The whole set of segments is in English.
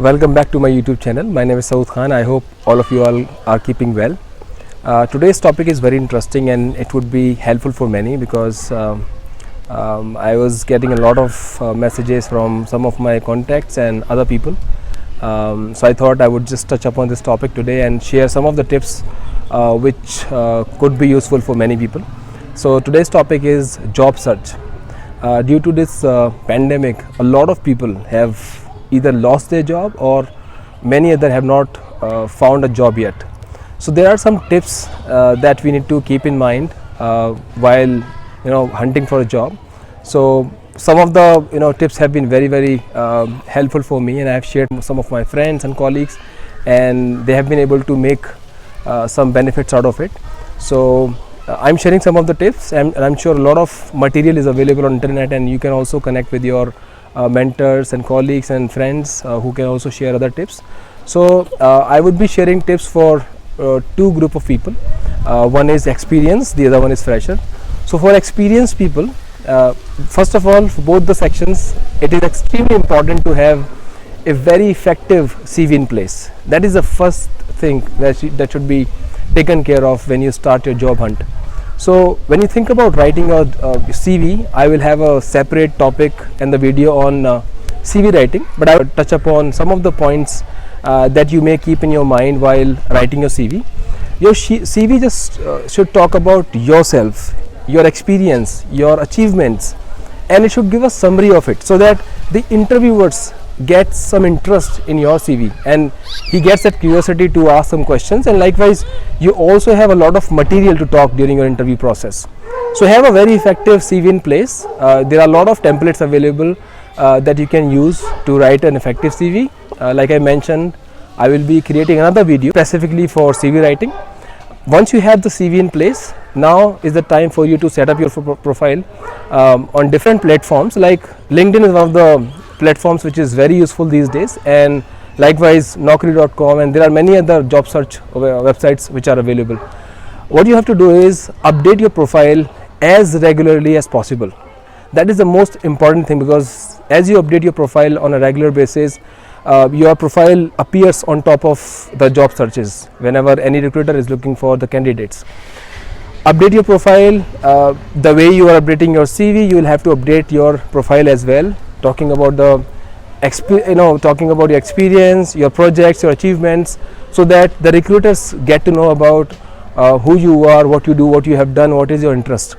Welcome back to my YouTube channel. My name is Saud Khan. I hope all of you all are keeping well. Today's topic is very interesting and it would be helpful for many because I was getting a lot of messages from some of my contacts and other people. So I thought I would just touch upon this topic today and share some of the tips which could be useful for many people. So today's topic is job search. Due to this pandemic, a lot of people have either lost their job or many other have not found a job yet. So there are some tips that we need to keep in mind while hunting for a job. So some of the tips have been very helpful for me, and I have shared some of my friends and colleagues, and they have been able to make some benefits out of it. So I'm sharing some of the tips, and I'm sure a lot of material is available on internet, and you can also connect with your mentors and colleagues and friends who can also share other tips. So I would be sharing tips for two group of people. One is experienced, the other one is fresher. So for experienced people, first of all, for both the sections, it is extremely important to have a very effective CV in place. That is the first thing that should be taken care of when you start your job hunt. So when you think about writing a CV, I will have a separate topic and the video on CV writing, but I will touch upon some of the points that you may keep in your mind while writing your CV. Your CV just should talk about yourself, your experience, your achievements, and it should give a summary of it so that the interviewers get some interest in your CV and he gets that curiosity to ask some questions, and likewise you also have a lot of material to talk during your interview process. So have a very effective CV in place. There are a lot of templates available that you can use to write an effective CV. Like I mentioned, I will be creating another video specifically for CV writing. Once you have the CV in place, now is the time for you to set up your profile on different platforms. Like LinkedIn is one of the platforms which is very useful these days, and likewise Naukri.com, and there are many other job search websites which are available. What you have to do is update your profile as regularly as possible. That is the most important thing, because as you update your profile on a regular basis, your profile appears on top of the job searches whenever any recruiter is looking for the candidates. Update your profile the way you are updating your CV. You will have to update your profile as well, talking about the talking about your experience, your projects, your achievements, so that the recruiters get to know about who you are, what you do, what you have done, what is your interest.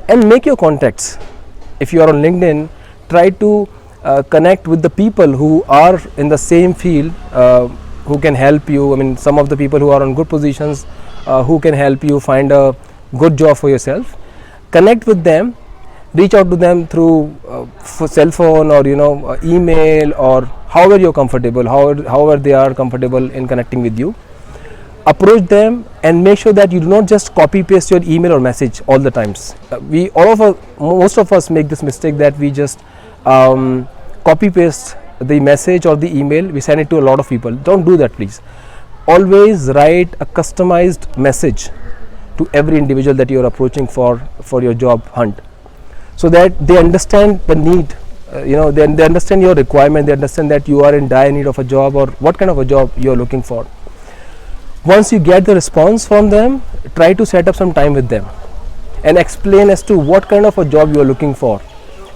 And make your contacts. If you are on LinkedIn, try to connect with the people who are in the same field, who can help you. I mean, some of the people who are on good positions, who can help you find a good job for yourself. Connect with them, reach out to them through cell phone or email, or however you're comfortable, however they are comfortable in connecting with you. Approach them and make sure that you do not just copy paste your email or message all the times. Most of us make this mistake that we just copy paste the message or the email, we send it to a lot of people. Don't do that, please. Always write a customized message to every individual that you are approaching for your job hunt, so that they understand the need, they understand your requirement, they understand that you are in dire need of a job or what kind of a job you are looking for. Once you get the response from them, try to set up some time with them and explain as to what kind of a job you are looking for,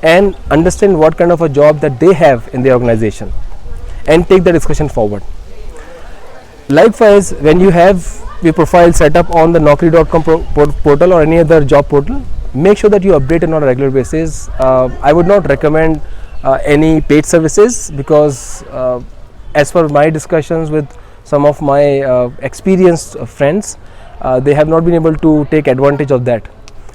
and understand what kind of a job that they have in their organization, and take the discussion forward. Likewise, when you have your profile set up on the Naukri.com portal or any other job portal, make sure that you update it on a regular basis. I would not recommend any paid services, because as per my discussions with some of my experienced friends, they have not been able to take advantage of that.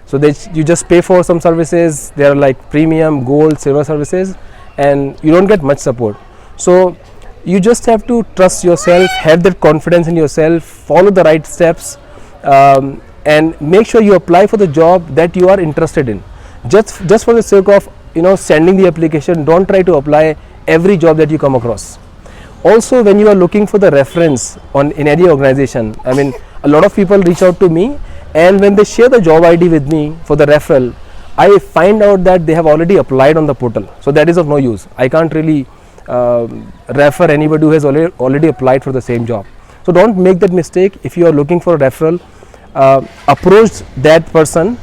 So you just pay for some services. They are like premium, gold, silver services, and you don't get much support. So you just have to trust yourself, have that confidence in yourself, follow the right steps, and make sure you apply for the job that you are interested in. Just for the sake of sending the application, don't try to apply every job that you come across. Also, when you are looking for the reference in any organization, I mean, a lot of people reach out to me, and when they share the job ID with me for the referral, I find out that they have already applied on the portal. So that is of no use. I can't really refer anybody who has already applied for the same job. So don't make that mistake. If you are looking for a referral, approach that person,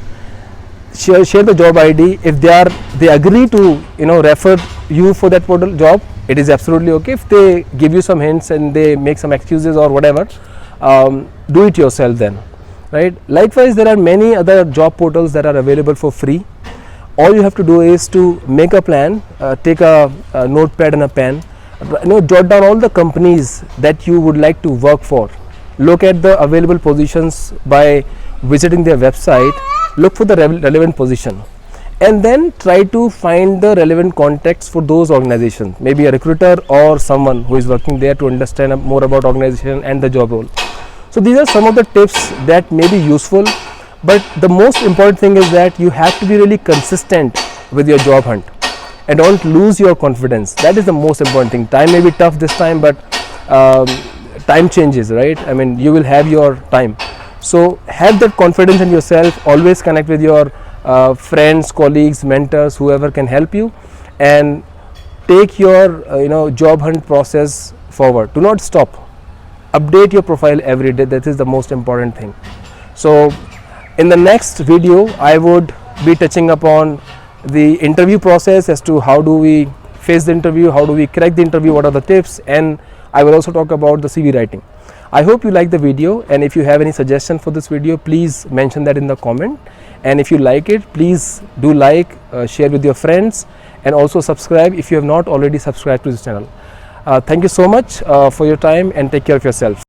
share the job ID. If they agree to refer you for that portal job, it is absolutely okay. If they give you some hints and they make some excuses or whatever, do it yourself then, right? Likewise, there are many other job portals that are available for free. All you have to do is to make a plan, take a notepad and a pen, jot down all the companies that you would like to work for. Look at the available positions by visiting their website, look for the relevant position, and then try to find the relevant contacts for those organizations, maybe a recruiter or someone who is working there, to understand more about organization and the job role. So these are some of the tips that may be useful, but the most important thing is that you have to be really consistent with your job hunt and don't lose your confidence. That is the most important thing. Time may be tough this time, but time changes, right? I mean, you will have your time. So have that confidence in yourself. Always connect with your friends, colleagues, mentors, whoever can help you, and take your job hunt process forward. Do not stop. Update your profile every day. That is the most important thing. So in the next video, I would be touching upon the interview process, as to how do we face the interview, how do we crack the interview, what are the tips, and I will also talk about the CV writing. I hope you like the video, and if you have any suggestion for this video, please mention that in the comment. And if you like it, please do like, share with your friends, and also subscribe if you have not already subscribed to this channel. Thank you so much for your time, and take care of yourself.